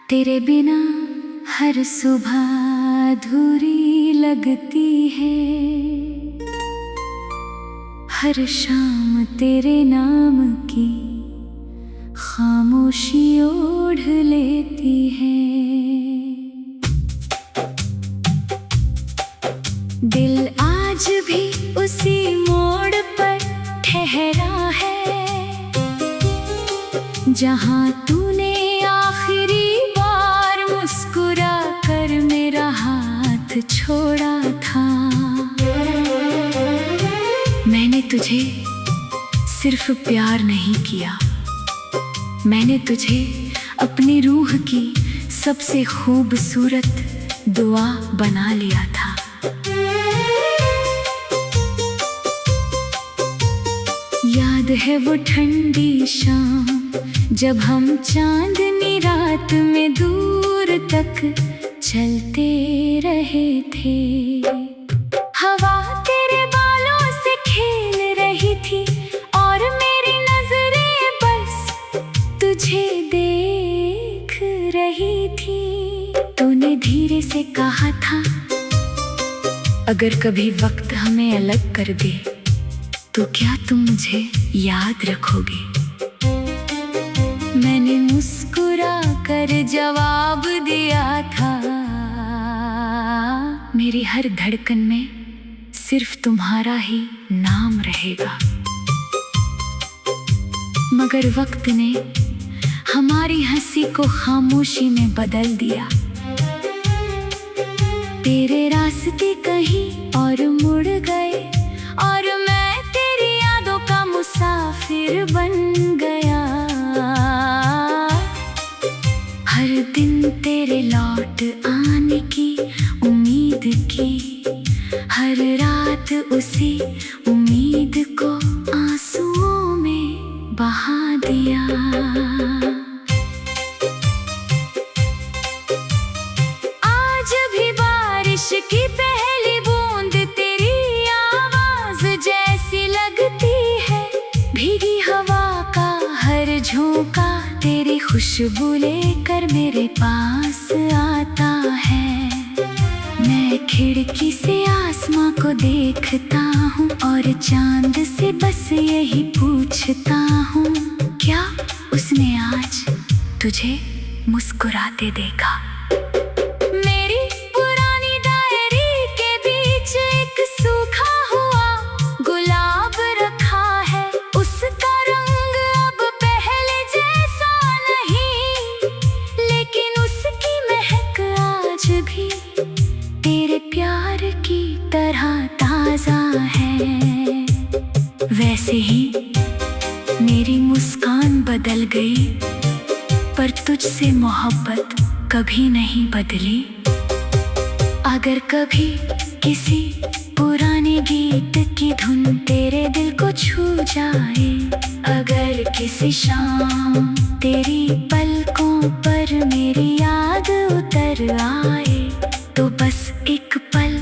तेरे बिना हर सुबह अधूरी लगती है, हर शाम तेरे नाम की खामोशी ओढ़ लेती है। दिल आज भी उसी मोड़ पर ठहरा है, जहां तूने आखिरी बार मुस्कुरा कर मेरा हाथ छोड़ा था। मैंने तुझे सिर्फ प्यार नहीं किया, मैंने तुझे अपनी रूह की सबसे खूबसूरत दुआ बना लिया था। याद है वो ठंडी शाम जब हम चांदनी रात में दूर तक चलते रहे थे। हवा तेरे बालों से खेल रही थी और मेरी नजरें बस तुझे देख रही थी। तूने धीरे से कहा था, अगर कभी वक्त हमें अलग कर दे तो क्या तुम मुझे याद रखोगे? मैंने मुस्कुरा कर जवाब दिया था, मेरी हर धड़कन में सिर्फ तुम्हारा ही नाम रहेगा। मगर वक्त ने हमारी हंसी को खामोशी में बदल दिया। तेरे रास्ते कहीं और मुड़ गए और मैं तेरी यादों का मुसाफिर बन गया। हर दिन तेरे लौट आने की उम्मीद की, हर रात उसी उम्मीद को आंसुओं में बहा दिया। आज भी बारिश की पहली बूंद तेरी आवाज जैसी लगती है, भीगी हवा का हर झोंका तेरी खुशबू लेकर मेरे पास आता है। मैं खिड़की से आसमां को देखता हूँ और चांद से बस यही पूछता हूँ, क्या उसने आज तुझे मुस्कुराते देखा? मेरी पुरानी डायरी के बीच एक सूखा हुआ गुलाब रखा है, उसका रंग अब पहले जैसा नहीं, लेकिन उसकी महक आज भी तेरे प्यार की तरह ताजा है। वैसे ही मेरी मुस्कान बदल गई, पर तुझसे मोहब्बत कभी नहीं बदली। अगर कभी किसी पुराने गीत की धुन तेरे दिल को छू जाए, अगर किसी शाम तेरी पलकों पर मेरी याद उतर आए, तो बस एक पल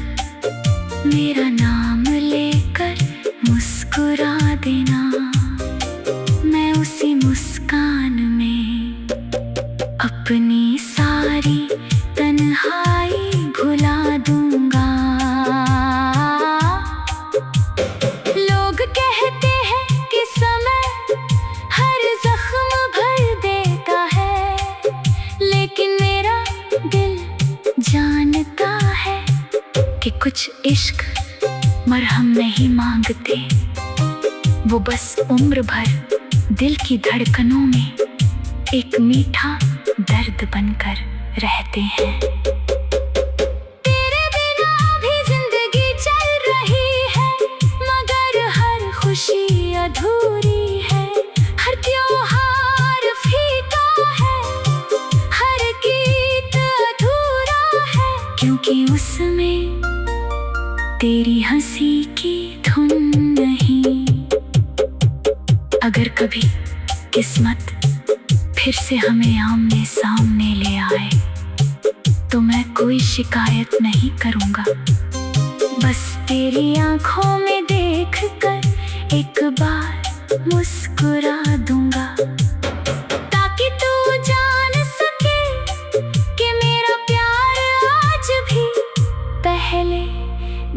मेरा नाम लेकर मुस्कुरा देना। मैं उसी मुस्कान में अपनी सारी तन्हाई भुला दूंगा। लोग कहते हैं कि समय हर जख्म भर देता है, लेकिन मेरा दिल जानता है कि कुछ इश्क मरहम नहीं मांगते, वो बस उम्र भर दिल की धड़कनों में एक मीठा दर्द बनकर रहते हैं। तेरे बिना भी जिंदगी चल रही है, मगर हर खुशी अधूरी है, हर त्योहार फीका है, हर गीत अधूरा है, क्योंकि उसमें तेरी हंसी की धुन नहीं। अगर कभी किस्मत फिर से हमें आमने सामने ले आए, तो मैं कोई शिकायत नहीं करूँगा, बस तेरी आँखों में देखकर एक बार मुस्कुरा दूँगा, ताकि तू जान सके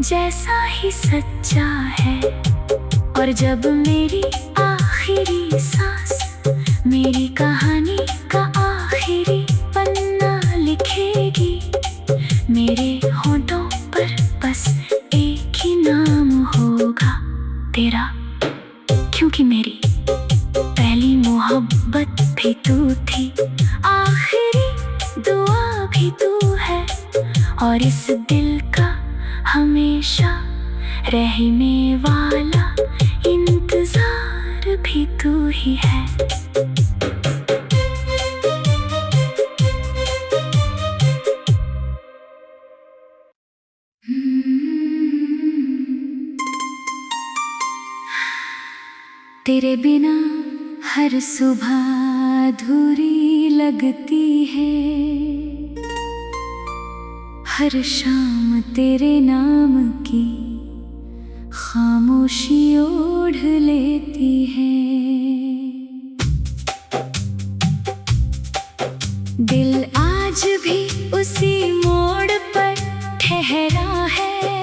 जैसा ही सच्चा है। और जब मेरी आखिरी सांस मेरी कहानी का आखिरी पन्ना लिखेगी, मेरे होठों पर बस एक ही नाम होगा तेरा, क्योंकि मेरी पहली मोहब्बत भी तू थी, आखिरी दुआ भी तू है, और इस दिल का हमेशा रहने वाला इंतजार भी तू ही है। तेरे बिना हर सुबह अधूरी लगती है, हर शाम तेरे नाम की खामोशी ओढ़ लेती है। दिल आज भी उसी मोड़ पर ठहरा है,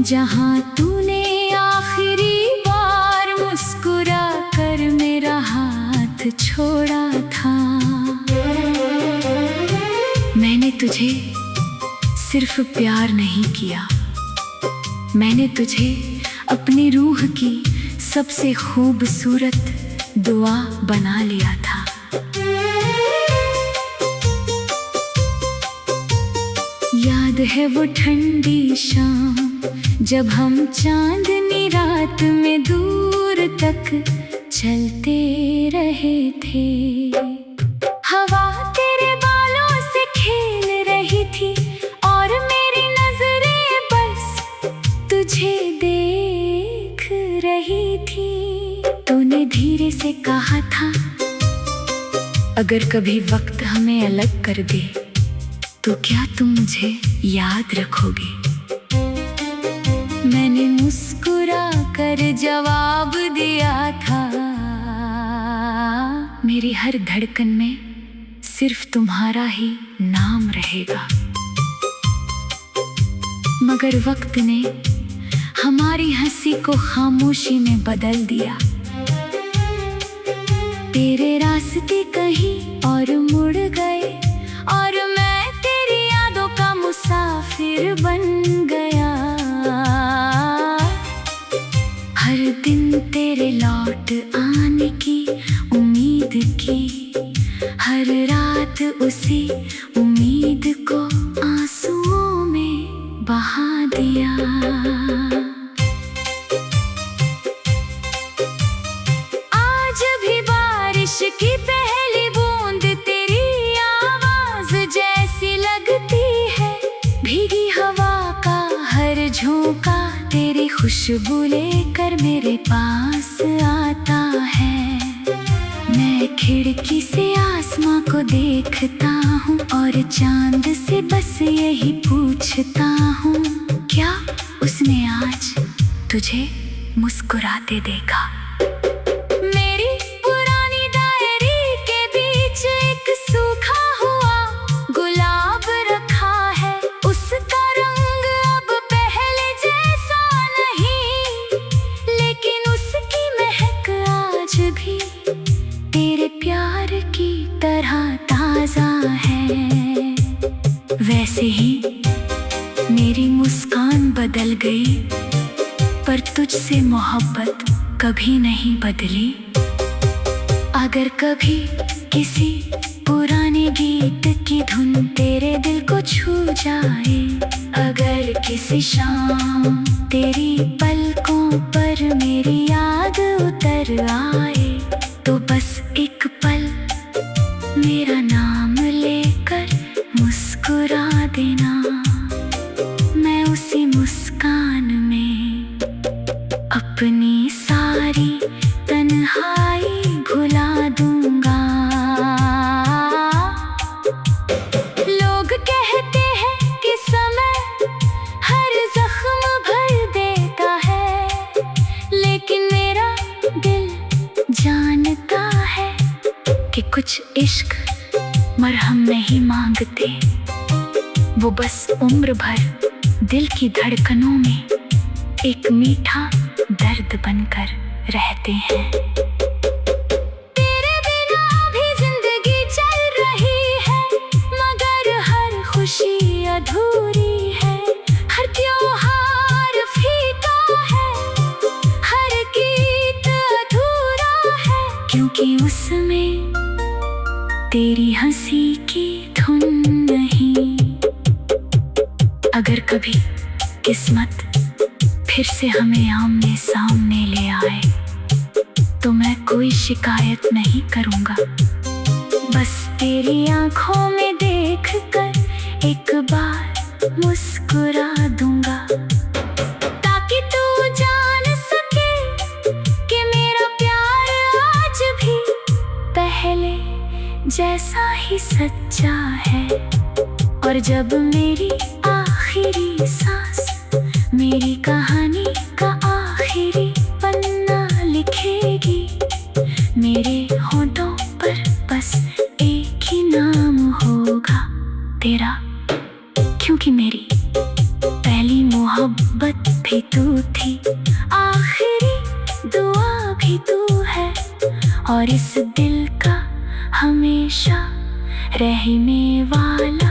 जहाँ तूने आखिरी बार मुस्कुरा कर मेरा हाथ छोड़ा था। मैंने तुझे सिर्फ प्यार नहीं किया, मैंने तुझे अपनी रूह की सबसे खूबसूरत दुआ बना लिया था। याद है वो ठंडी शाम जब हम चांदनी रात में दूर तक चलते रहे थे, हवा तेरे बालों से खेल रही थी और मेरी नजरें बस तुझे देख रही थी। तूने धीरे से कहा था, अगर कभी वक्त हमें अलग कर दे तो क्या तुम मुझे याद रखोगे? मैंने मुस्कुरा कर जवाब दिया था, मेरी हर धड़कन में सिर्फ तुम्हारा ही नाम रहेगा। मगर वक्त ने हमारी हंसी को खामोशी में बदल दिया, तेरे रास्ते कहीं और मुड़ गए और मैं तेरी यादों का मुसाफिर बन गया। हर दिन तेरे लौट आने की उम्मीद की, हर रात उसी उम्मीद को आंसुओं में बहा दिया। आज भी बारिश की पहली बूंद तेरी आवाज जैसी लगती है, भीगी हवा का हर झोंका तेरी खुशबू लेकर मेरे पास आता है। मैं खिड़की से आसमां को देखता हूँ और चांद से बस यही पूछता हूँ, क्या उसने आज तुझे मुस्कुराते देखा? मेरी पुरानी डायरी के बीच एक सूखा हुआ गुलाब रखा है, उसका रंग अब पहले जैसा नहीं, लेकिन उसकी महक आज भी तेरे प्यार की तरह ताजा है। वैसे ही मेरी मुस्कान बदल गई, पर तुझसे मोहब्बत कभी नहीं बदली। अगर कभी किसी पुराने गीत की धुन तेरे दिल को छू जाए, अगर किसी शाम तेरी पलकों पर मेरी याद उतर आए, तो बस एक पल मेरा नाम लेकर मुस्कुरा देना। मैं उसी मुस्कान में अपनी सारी तन्हाई भुला दूंगा। लोग कहते हैं कि समय हर जख्म भर देता है, लेकिन मेरा दिल जानता है कि कुछ इश्क मरहम नहीं मांगते, वो बस उम्र भर दिल की धड़कनों में एक मीठा दर्द बनकर रहते हैं। तेरे बिना भी जिंदगी चल रही है, मगर हर खुशी अधूरी है। हर त्योहार फीका है, हर गीत अधूरा है, क्योंकि उसमें तेरी हंसी की धुन नहीं। अगर कभी किस्मत फिर से हमें आमने सामने ले आए, तो मैं कोई शिकायत नहीं करूँगा। बस तेरी आँखों में देखकर एक बार मुस्कुरा दूँगा, ताकि तू जान सके कि मेरा प्यार आज भी पहले जैसा ही सच्चा है। और जब मेरी आखिरी सांस मेरी कहानी का आखिरी पन्ना लिखेगी, मेरे होठों पर बस एक ही नाम होगा तेरा, क्योंकि मेरी पहली मोहब्बत भी तू थी, आखिरी दुआ भी तू है, और इस दिल का हमेशा रहने वाला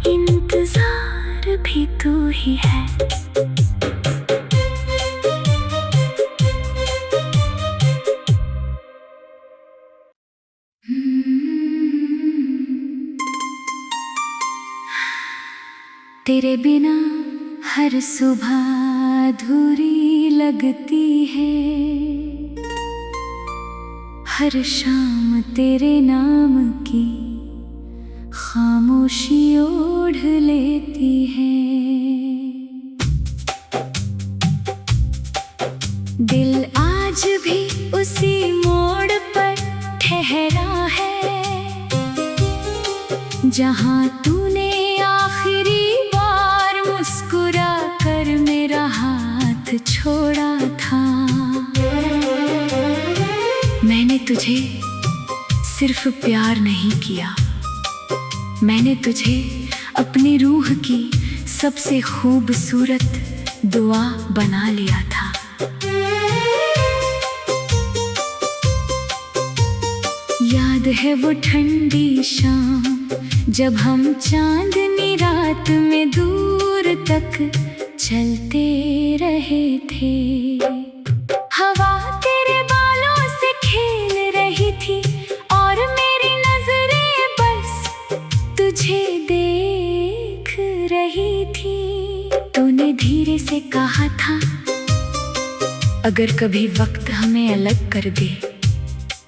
इंतजार भी तू ही है। तेरे बिना हर सुबह अधूरी लगती है, हर शाम तेरे नाम की खामोशी ओढ़ लेती है। दिल आज भी उसी मोड़ पर ठहरा है, जहाँ तूने आखिरी बार मुस्कुरा कर मेरा हाथ छोड़ा था। मैंने तुझे सिर्फ प्यार नहीं किया, मैंने तुझे अपनी रूह की सबसे खूबसूरत दुआ बना लिया था। याद है वो ठंडी शाम जब हम चांदनी रात में दूर तक चलते रहे थे। हवा तेरे बालों से खेल रही थी और मेरी नजरें बस तुझे देख रही थी। तूने धीरे से कहा था, अगर कभी वक्त हमें अलग कर दे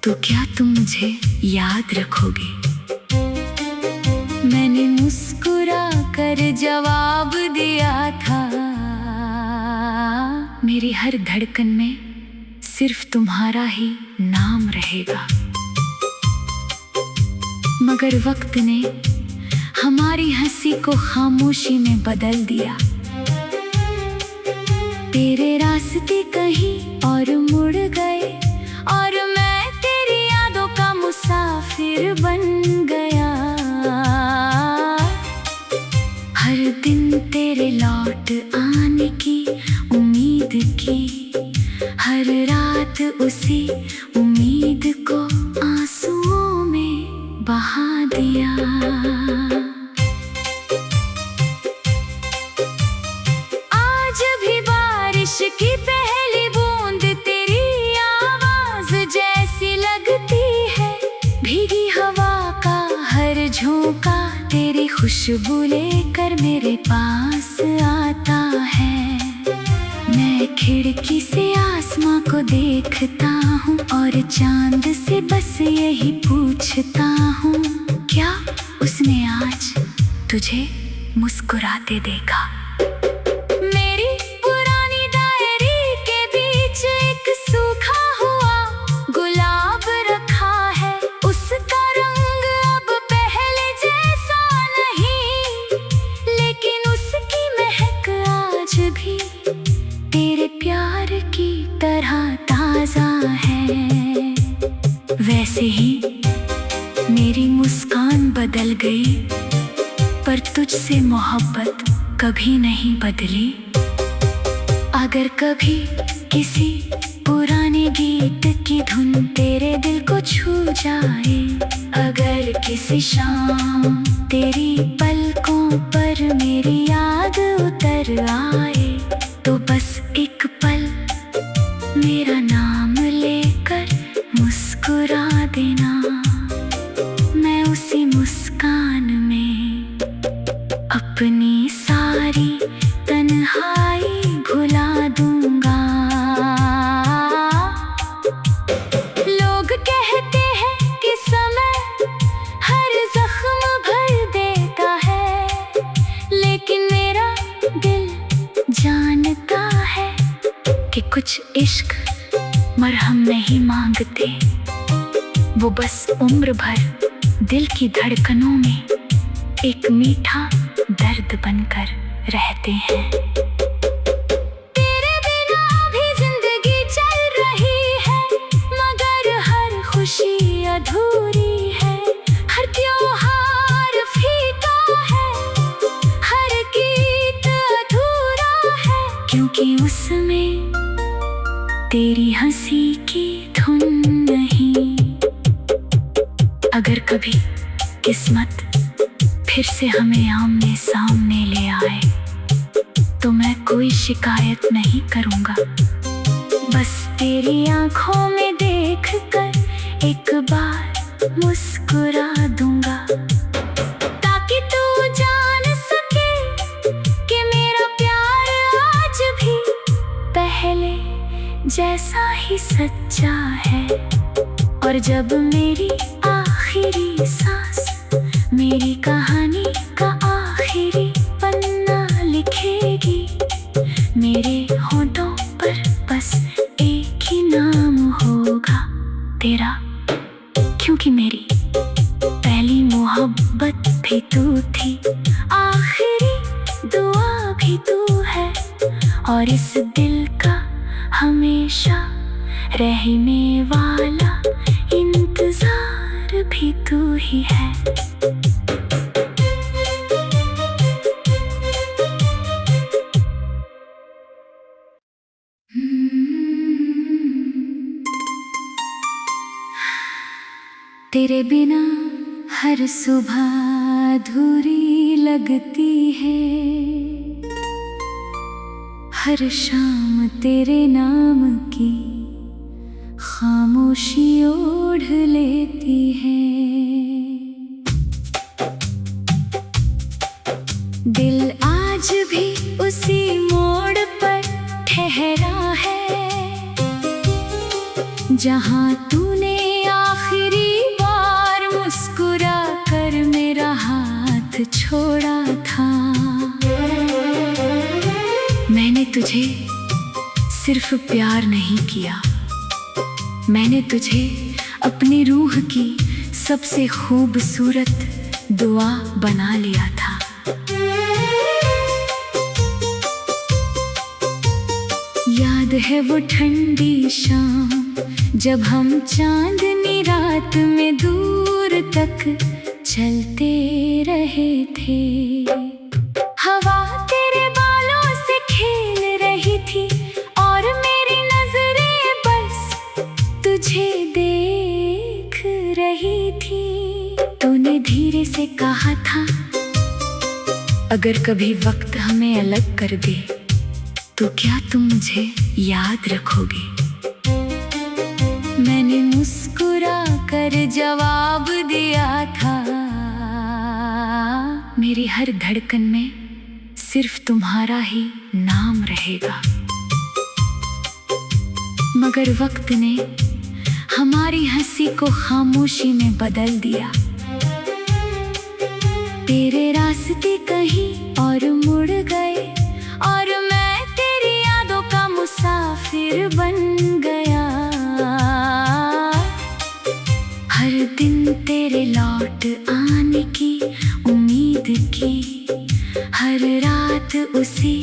तो क्या तुम मुझे याद रखोगे? मैंने मुस्कुरा कर जवाब दिया था, मेरी हर धड़कन में सिर्फ तुम्हारा ही नाम रहेगा। मगर वक्त ने हमारी हंसी को खामोशी में बदल दिया। तेरे रास्ते कहीं और मुड़ गए और मैं तेरी यादों का मुसाफिर बन गया। हर दिन तेरे लौट आने की उम्मीद की, हर रात उसी उम्मीद को आंसुओं में बहा दिया। आज भी बारिश की पहली बूंद तेरी आवाज जैसी लगती है, भीगी हवा का हर झोंका तेरी खुशबू लेकर मेरे पास आता है। मैं खिड़की से आसमां को देखता हूँ और चांद से बस यही पूछता हूँ, क्या उसने आज तुझे मुस्कुराते देखा? मेरी पुरानी डायरी के बीच एक सूखा हुआ गुलाब रखा है। उसका रंग अब पहले जैसा नहीं, लेकिन उसकी महक आज भी तेरे प्यार की तरह ताजा है। वैसे ही मेरी मुस्कान बदल गई, पर तुझसे मोहब्बत कभी नहीं बदली। अगर कभी किसी पुराने गीत की धुन तेरे दिल को छू जाए, अगर किसी शाम तेरी पलकों पर मेरी याद उतर आए, तो बस एक पल मेरा नाम लेकर मुस्कुरा देना। मैं उसी मुस्कान में अपनी सारी तन्हाई भुला दूंगा। लोग कहते हैं कि समय हर जख्म भर देता है, लेकिन मेरा दिल जानता है कि कुछ इश्क मरहम नहीं मांगते, वो बस उम्र भर दिल की धड़कनों में एक मीठा दर्द बनकर रहते हैं। तेरे बिना भी जिंदगी चल रही है, मगर हर खुशी अधूरी है। हर त्योहार फीका है, हर गीत अधूरा है, क्योंकि उसमें तेरी हंसी की धुन नहीं। अगर कभी किस्मत फिर से हमें आमने सामने ले आए, तो मैं कोई शिकायत नहीं करूँगा। बस तेरी आँखों में देखकर एक बार मुस्कुरा दूँगा, ताकि तू जान सके कि मेरा प्यार आज भी पहले जैसा ही सच्चा है। और जब मेरी आखिरी सांस मेरी कहानी का आखिरी पन्ना लिखेगी, मेरे होठों पर बस एक ही नाम होगा तेरा, क्योंकि मेरी पहली मोहब्बत भी तू थी, आखिरी दुआ भी तू है, और इस दिल का हमेशा रहने वाला इंतजार भी तू ही है। तेरे बिना हर सुबह अधूरी लगती है, हर शाम तेरे नाम की खामोशी ओढ़ लेती है। दिल आज भी उसी मोड़ पर ठहरा है, जहाँ तूने आखिरी बार मुस्कुरा कर मेरा हाथ छोड़ा था। मैंने तुझे सिर्फ प्यार नहीं किया, मैंने तुझे अपनी रूह की सबसे खूबसूरत दुआ बना लिया था। याद है वो ठंडी शाम जब हम चांदनी रात में दूर तक चलते रहे थे। हवा तेरे बालों से खेल रही थी और मेरी नजरें बस तुझे देख रही थी। तूने धीरे से कहा था, अगर कभी वक्त हमें अलग कर दे तो क्या तुम मुझे याद रखोगे? मैंने मुस्कुरा कर जवाब दिया था, मेरी हर धड़कन में सिर्फ तुम्हारा ही नाम रहेगा। मगर वक्त ने हमारी हंसी को खामोशी में बदल दिया। तेरे रास्ते कहीं और मुड़ गए और मैं तेरी यादों का मुसाफिर बन गया। हर दिन तेरे लौट आने की उम्मीद की, हर रात उसी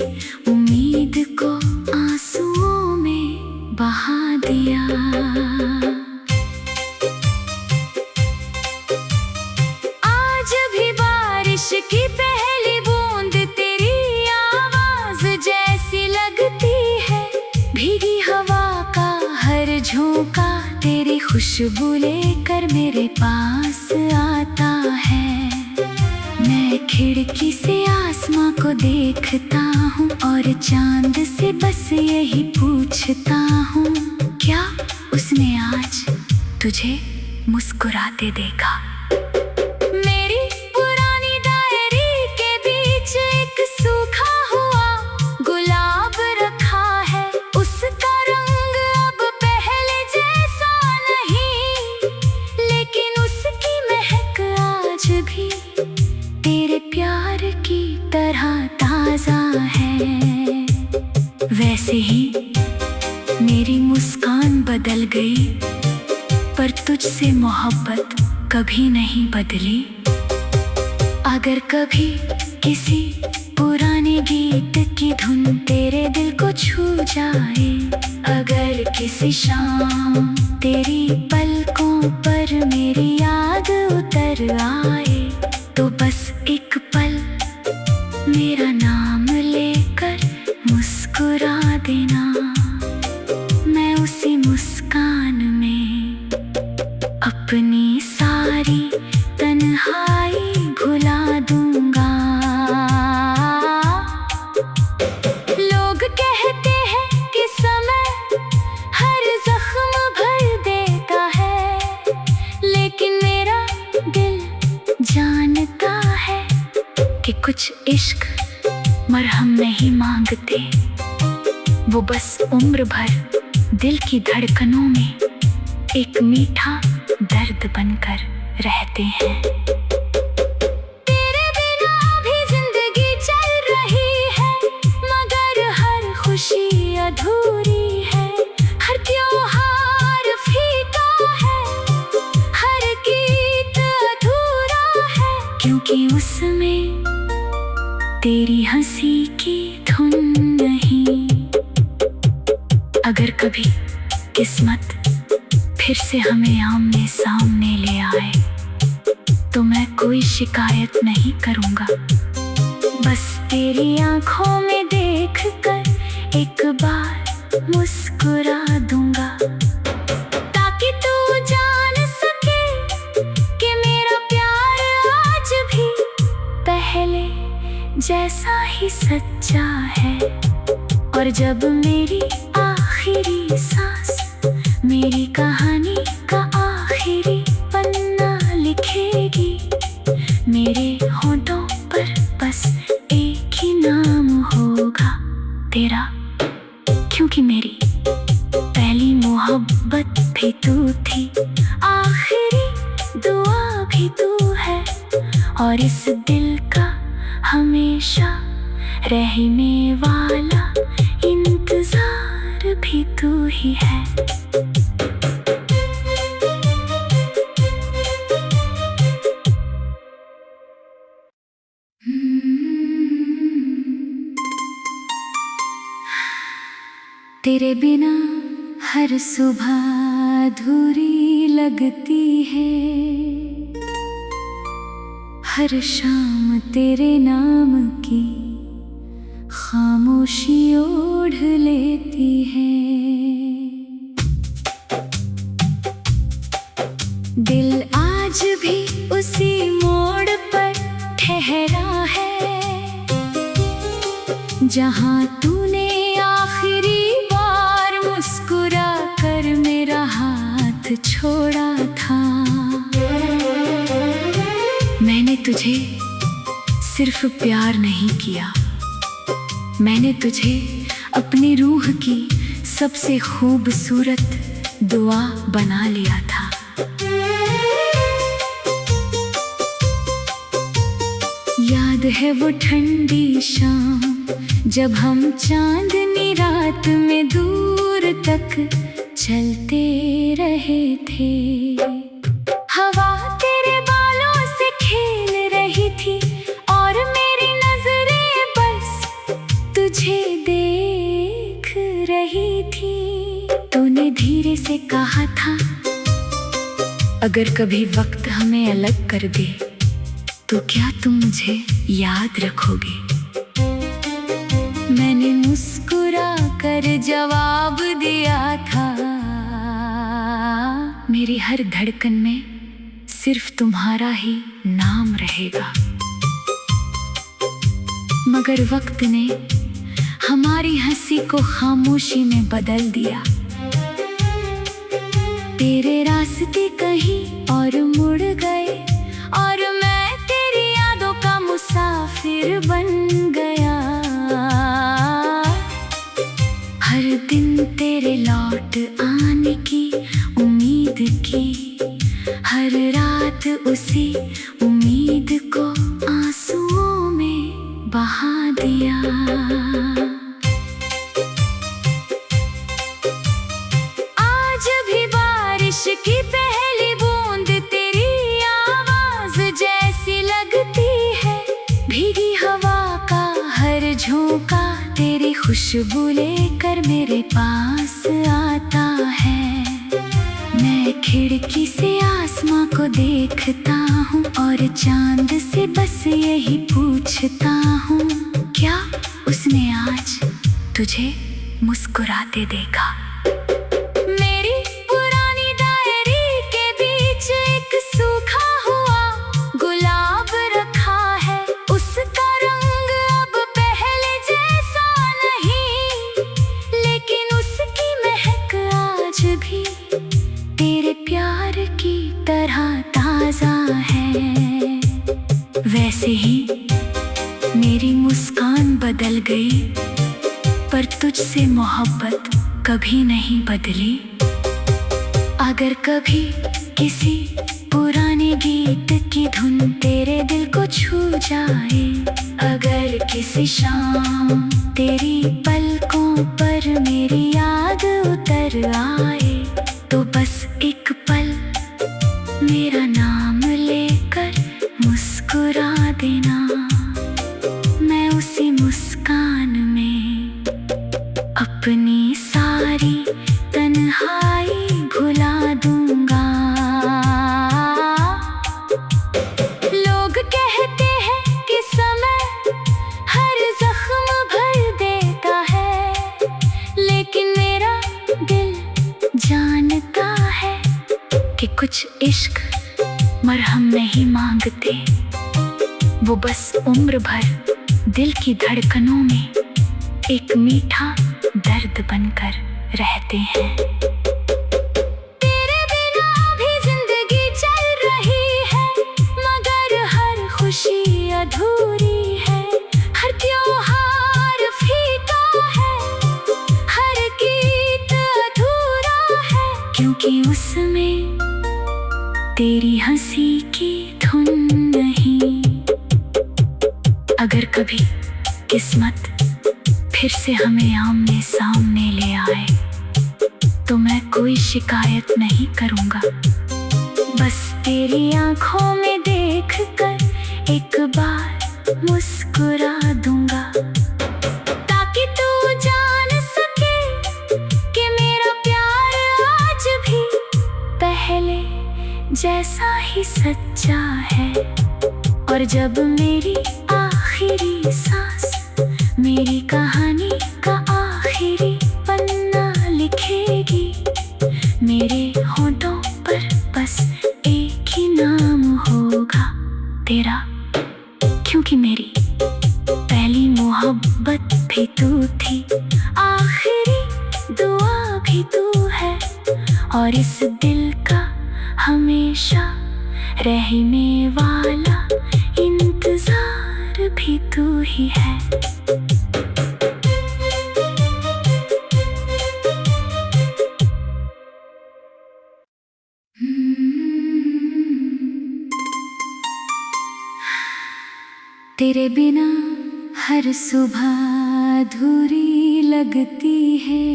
उम्मीद को आंसुओं में बहा दिया। आज भी बारिश की पहली बूंद तेरी झोंका तेरी खुशबू लेकर मेरे पास आता है। मैं खिड़की से आसमां को देखता हूँ और चांद से बस यही पूछता हूँ, क्या उसने आज तुझे मुस्कुराते देखा। मेरी पुरानी डायरी के बीच एक सूखा हुआ गुलाब रखा है। उसका रंग अब पहले जैसा नहीं, लेकिन उसकी महक आज भी तेरे प्यार की तरह ताजा है। वैसे ही मेरी मुस्कान बदल गई, पर तुझसे मोहब्बत कभी नहीं बदली। अगर कभी किसी पुराने गीत की धुन तेरे दिल को छू जाए, अगर किसी शाम तेरी पलकों पर मेरी याद उतर आए, तो बस एक पल मेरा नाम लेकर मुस्कुरा देना। मैं उसी मुस्कान में अपनी सारी तन्हाई भुला दूंगा। लोग कहते हैं कि समय हर जख्म भर देता है, लेकिन मेरा दिल जानता है कि कुछ इश्क मरहम नहीं मांगते, वो बस उम्र भर दिल की धड़कनों में एक मीठा दर्द बनकर रहते हैं। तेरे बिना भी जिंदगी चल रही है, मगर हर खुशी अधूरी है। हर त्योहार फीका है, हर गीत अधूरा है, क्योंकि उसमें तेरी हंसी की धुन नहीं। अगर कभी किस्मत फिर से हमें आमने सामने ले आए, तो मैं कोई शिकायत नहीं करूँगा। बस तेरी आँखों में देखकर एक बार मुस्कुरा दूँगा, ताकि तू जान सके कि मेरा प्यार आज भी पहले जैसा ही सच्चा है। और जब मेरी आखिरी सांस मेरी कहानी का आखिरी पन्ना लिखेगी, मेरे होठों पर बस एक ही नाम होगा तेरा, क्योंकि मेरी पहली मोहब्बत भी तू थी, आखिरी दुआ भी तू है, और इस दिल का हमेशा रहने वाला इंतजार भी तू ही है। तेरे बिना हर सुबह अधूरी लगती है, हर शाम तेरे नाम की खामोशी ओढ़ लेती है। दिल आज भी उसी मोड़ पर ठहरा है, जहाँ तूने आखिरी बार मुस्कुरा कर मेरा हाथ छोड़ा था। मैंने तुझे सिर्फ प्यार नहीं किया, मैंने तुझे अपनी रूह की सबसे खूबसूरत दुआ बना लिया था। याद है वो ठंडी शाम जब हम चांदनी रात में दूर तक चलते रहे थे। हवा तेरे बालों से खेल रही थी और मेरी नजरें बस तुझे देख रही थी। तूने धीरे से कहा था, अगर कभी वक्त हमें अलग कर दे तो क्या तुम मुझे याद रखोगे? मैंने मुस्कुरा कर जवाब दिया था, मेरी हर धड़कन में सिर्फ तुम्हारा ही नाम रहेगा। मगर वक्त ने हमारी हंसी को खामोशी में बदल दिया। तेरे रास्ते कहीं और मुड़ गए और मैं तेरी यादों का मुसाफिर बन गया। हर दिन तेरे लौट आने की उम्मीद की, हर रात उसी उम्मीद को आंसुओं में बहा दिया। आज भी बारिश की पहली बूंद तेरी आवाज जैसी लगती है। भीगी हवा का हर झोंका तेरी खुशबू लेकर मेरे पास आता है। मैं खिड़की से आसमां को देखता हूँ और चांद से बस यही पूछता हूँ, क्या उसने आज तुझे मुस्कुराते देखा? मेरी पुरानी डायरी के बीच एक सूखा हुआ गुलाब रखा है। उसका रंग अब पहले जैसा नहीं, लेकिन उसकी महक आज भी तेरे प्यार की तरह ताजा है। वैसे ही मेरी मुस्कान बदल गई, पर तुझसे मोहब्बत कभी नहीं बदली। अगर कभी किसी पुराने गीत की धुन तेरे दिल को छू जाए, अगर किसी शाम तेरी पलकों पर मेरी याद उतर आए, तो बस एक पल मेरा नाम लेकर मुस्कुरा देना। मैं उसी मुस्कान में अपनी सारी तन्हाई भुला दूंगा। लोग कहते हैं कि समय हर जख्म भर देता है, लेकिन मेरा दिल जानता है कि कुछ इश्क मरहम नहीं मांगते, वो बस उम्र भर दिल की धड़कनों में एक मीठा दर्द बनकर रहते हैं। तेरे बिना भी जिंदगी चल रही है, मगर हर खुशी अधूरी है। हर त्योहार फीका है, हर गीत अधूरा है, क्योंकि उसमें तेरी हंसी की धुन नहीं। अगर कभी किस्मत फिर से हमें आमने सामने ले आए, तो मैं कोई शिकायत नहीं करूँगा। बस तेरी आँखों में देखकर एक बार मुस्कुरा दूँगा, ताकि तू जान सके कि मेरा प्यार आज भी पहले जैसा ही सच्चा है। और जब मेरी आखिरी सांस मेरी कहानी का आखिरी पन्ना लिखेगी, मेरे होठों पर बस एक ही नाम होगा तेरा, क्योंकि मेरी पहली मोहब्बत भी तू थी, आखिरी दुआ भी तू है, और इस दिल का हमेशा रहने वाला इंतजार भी तू ही है। तेरे बिना हर सुबह अधूरी लगती है,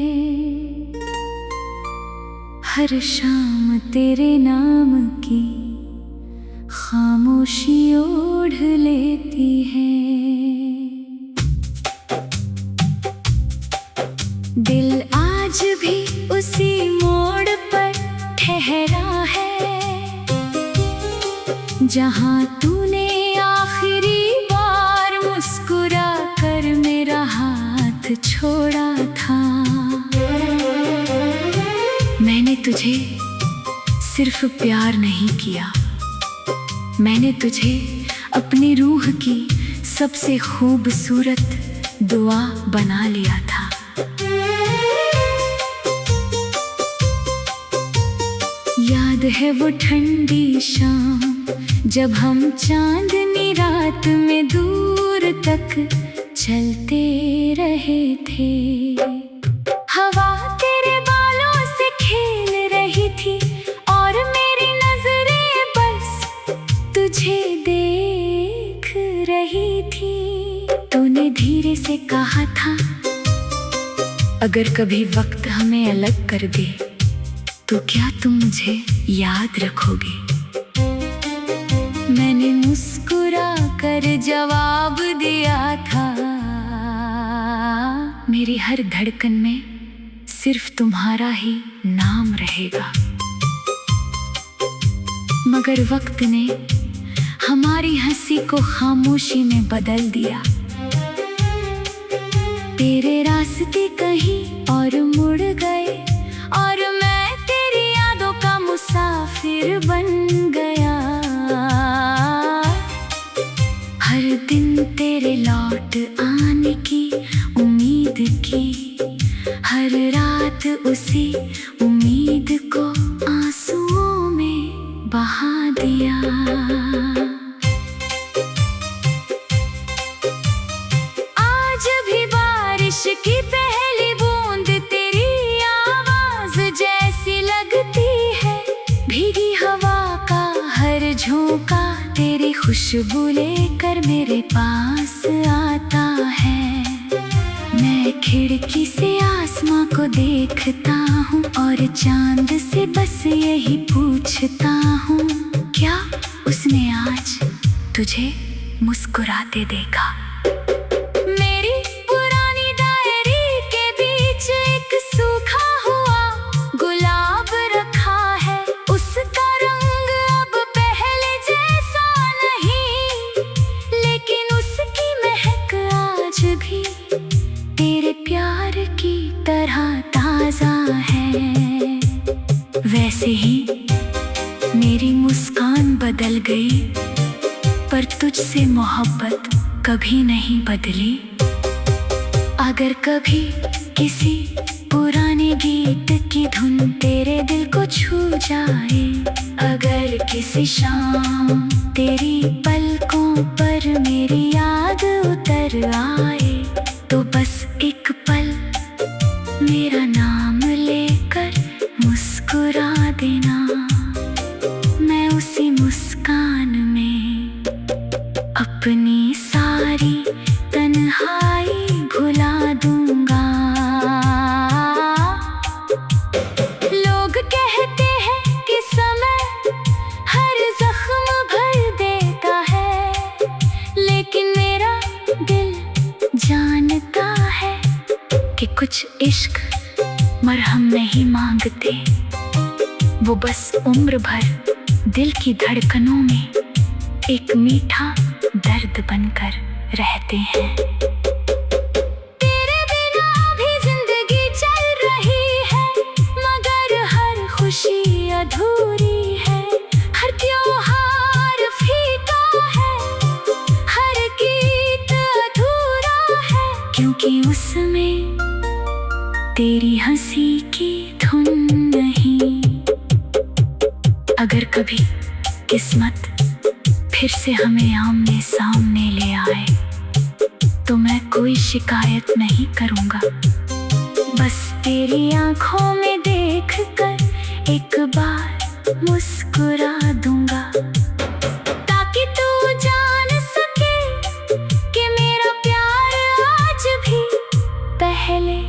हर शाम तेरे नाम की खामोशी ओढ़ लेती है। दिल आज भी उसी मोड़ पर ठहरा है, जहाँ तूने आखिरी बार मुस्कुरा कर मेरा हाथ छोड़ा था। मैंने तुझे सिर्फ प्यार नहीं किया, मैंने तुझे अपनी रूह की सबसे खूबसूरत दुआ बना लिया था। याद है वो ठंडी शाम जब हम चांदनी रात में दूर तक चलते रहे थे। हवा तेरे बालों से खेल रही थी और मेरी नजरें बस तुझे देख रही थी। तूने धीरे से कहा था, अगर कभी वक्त हमें अलग कर दे तो क्या तुम मुझे याद रखोगे? मैंने मुस्कुरा कर जवाब दिया था, मेरी हर धड़कन में सिर्फ तुम्हारा ही नाम रहेगा। मगर वक्त ने हमारी हंसी को खामोशी में बदल दिया। तेरे रास्ते कहीं और मुड़ गए और मैं तेरी यादों का मुसाफिर बन गया। हर दिन तेरे लौट आने की उम्मीद की, हर रात उसी उम्मीद को आंसुओं में बहा दिया। आज भी बारिश की पहली बूंद तेरी आवाज जैसी लगती है, भीगी हवा का हर झोंका तेरी खुशबू लेकर मेरे पास आता है। मैं खिड़की से आसमां को देखता हूँ और चांद से बस यही पूछता हूँ, क्या उसने आज तुझे मुस्कुराते देखा? मेरी पुरानी डायरी के बीच एक सूखा हुआ गुलाब रखा है। उसका रंग अब पहले जैसा नहीं, लेकिन उसकी महक आज भी तेरे प्यार की तरह ताजा है। वैसे ही मेरी मुस्कान बदल गई, पर तुझसे मोहब्बत कभी नहीं बदली। अगर कभी किसी पुराने गीत की धुन तेरे दिल को छू जाए, अगर किसी शाम तेरी पलकों पर मेरी याद उतर आए, तो बस एक पल मेरा नाम लेकर मुस्कुरा देना। मैं उसी मुस्कान में अपनी सारी तन्हाई भुला दूंगा। लोग कहते हैं कि समय हर जख्म भर देता है, लेकिन मेरा दिल जानता है कि कुछ इश्क मरहम नहीं मांगते, वो बस उम्र भर दिल की धड़कनों में एक मीठा दर्द बनकर रहते हैं। तेरे बिना भी जिंदगी चल रही है, मगर हर खुशी अधूरी है। हर त्योहार फीका है, हर गीत अधूरा है, क्योंकि उसमें तेरी हंसी की धुन नहीं। अगर कभी किस्मत फिर से हमें आमने सामने ले आए, तो मैं कोई शिकायत नहीं करूँगा। बस तेरी आँखों में देखकर एक बार मुस्कुरा दूँगा, ताकि तू जान सके कि मेरा प्यार आज भी पहले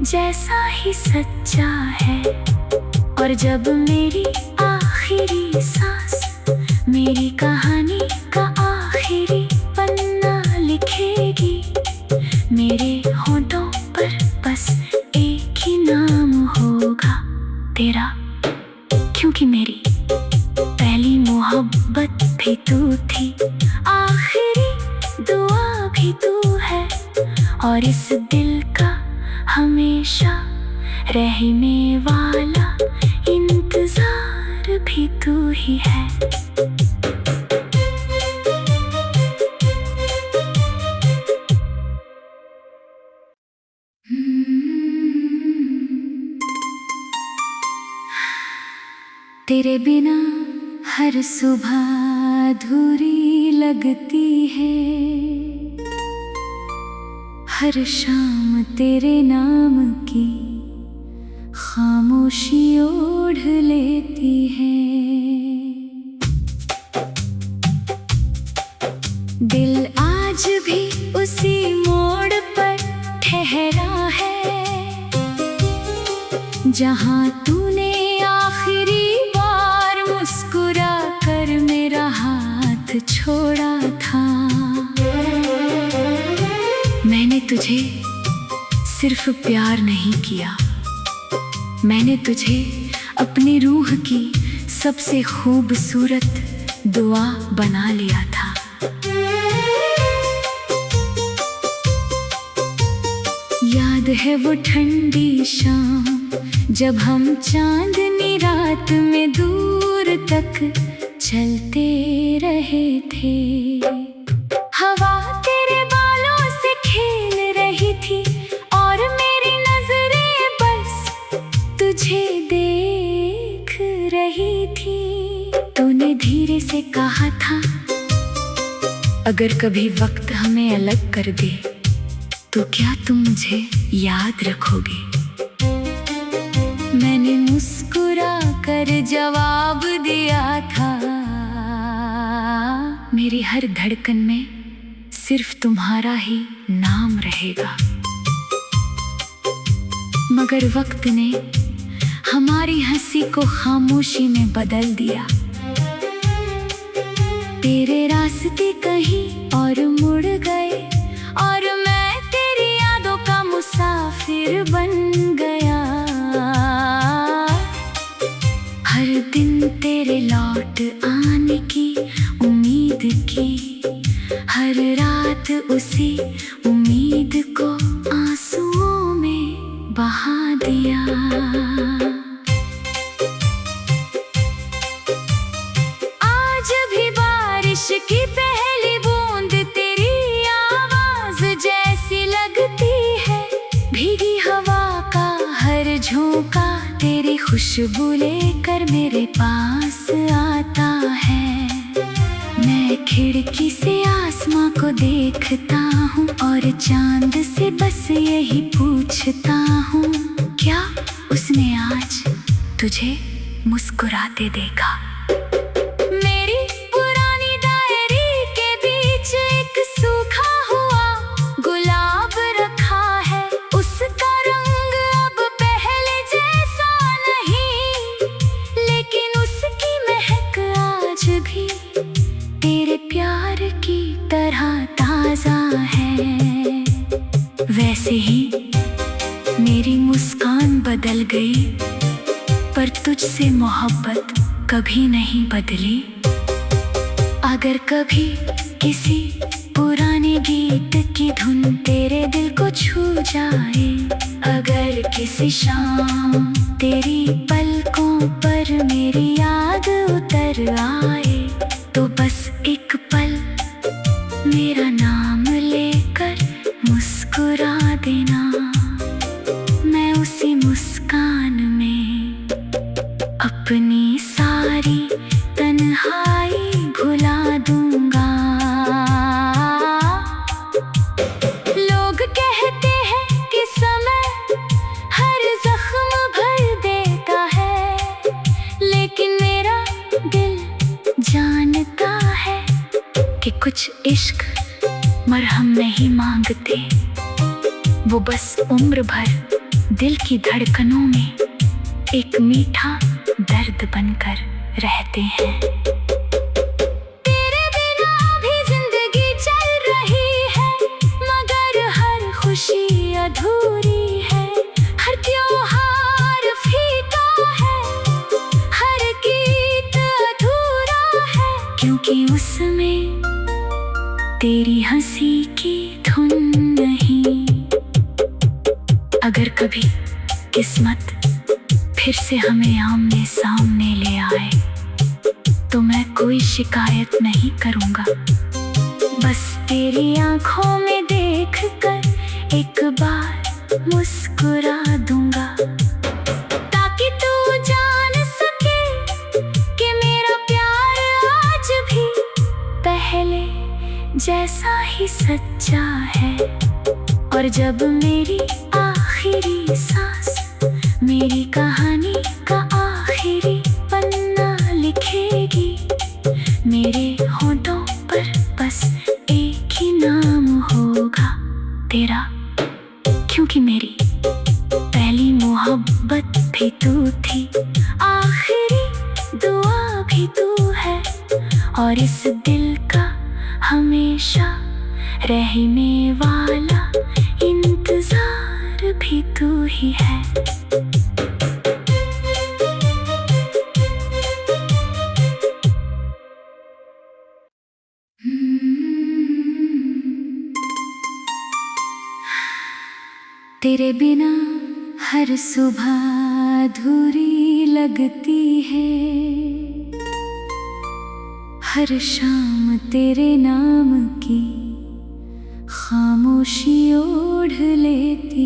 जैसा ही सच्चा है। और जब मेरी आखिरी सांस मेरी कहानी का आखिरी पन्ना लिखेगी, मेरे होठों पर बस एक ही नाम होगा तेरा, क्योंकि मेरी पहली मोहब्बत भी तू थी, आखिरी दुआ भी तू है, और इस दिल का हमेशा रहने वाला इंतजार तू ही है। तेरे बिना हर सुबह अधूरी लगती है, हर शाम तेरे नाम की खामोशी ओढ़ लेती है। दिल आज भी उसी मोड़ पर ठहरा है, जहां तूने आखिरी बार मुस्कुरा कर मेरा हाथ छोड़ा था। मैंने तुझे सिर्फ प्यार नहीं किया, मैंने तुझे अपनी रूह की सबसे खूबसूरत दुआ बना लिया था। याद है वो ठंडी शाम जब हम चांदनी रात में दूर तक चलते रहे थे। हवा तेरे बालों से खेल रही थी और मेरी नजरें बस तुझे देख रही थी। तूने धीरे से कहा था, अगर कभी वक्त हमें अलग कर दे तो क्या तुम मुझे याद रखोगे? मैंने मुस्कुरा कर जवाब दिया था, मेरी हर धड़कन में सिर्फ तुम्हारा ही नाम रहेगा। मगर वक्त ने हमारी हंसी को खामोशी में बदल दिया। तेरे रास्ते कहीं और मुड़ गए और मैं तेरी यादों का मुसाफिर बन गया। हर दिन तेरे लौट आने की उम्मीद की, हर रात उसी उम्मीद को आंसुओं में बहा दिया। आज भी बारिश की पहली बूंद तेरी आवाज जैसी लगती है, भीगी हवा का हर झोंका तेरी खुशबू लेकर मेरे पास आता है। मैं खिड़की से आसमां को देखता हूँ और चांद से बस यही पूछता हूँ, क्या उसने आज तुझे मुस्कुराते देखा? मेरी पुरानी डायरी के बीच एक सूखा हुआ गुलाब रखा है, उसका रंग अब पहले जैसा नहीं, लेकिन उसकी महक आज भी तेरे प्यार की तरह ताजा है। वैसे ही मेरी मुस्कान बदल गई, पर तुझसे मोहब्बत कभी नहीं बदली। अगर कभी किसी पुराने गीत की धुन तेरे दिल को छू जाए, अगर किसी शाम तेरी पलकों पर मेरी याद उतर आए, तो बस एक पल मेरा नाम लेकर मुस्कुरा देना। मैं उसी मुस्कान में अपनी सारी तन्हाई भुला दूंगा। लोग कहते हैं कि समय हर जख्म भर देता है, लेकिन मेरा दिल जानता है कि कुछ इश्क मरहम नहीं मांगते, वो बस उम्र भर दिल की धड़कनों में एक मीठा दर्द बनकर रहते हैं। तेरे बिना भी जिंदगी चल रही है, मगर हर खुशी अधूरी है, हर त्योहार फीका है, हर गीत अधूरा है, क्योंकि उसमें तेरी हंसी की धुन नहीं। अगर कभी किस्मत फिर से हमें आमने सामने ले आए, तो मैं कोई शिकायत नहीं करूँगा। बस तेरी आँखों में देख कर एक बार मुस्कुरा दूँगा, ताकि तू जान सके कि मेरा प्यार आज भी पहले जैसा ही सच्चा है। और जब मेरी आखिरी सांस मेरी कहानी का आखिरी पन्ना लिखेगी, मेरे होठों पर बस एक ही नाम होगा तेरा, क्योंकि मेरी पहली मोहब्बत भी तू थी, आखिरी दुआ भी तू है, और इस दिल का हमेशा रहने वाला इंतजार भी तू ही है। तेरे बिना हर सुबह अधूरी लगती है, हर शाम तेरे नाम की खामोशी ओढ़ लेती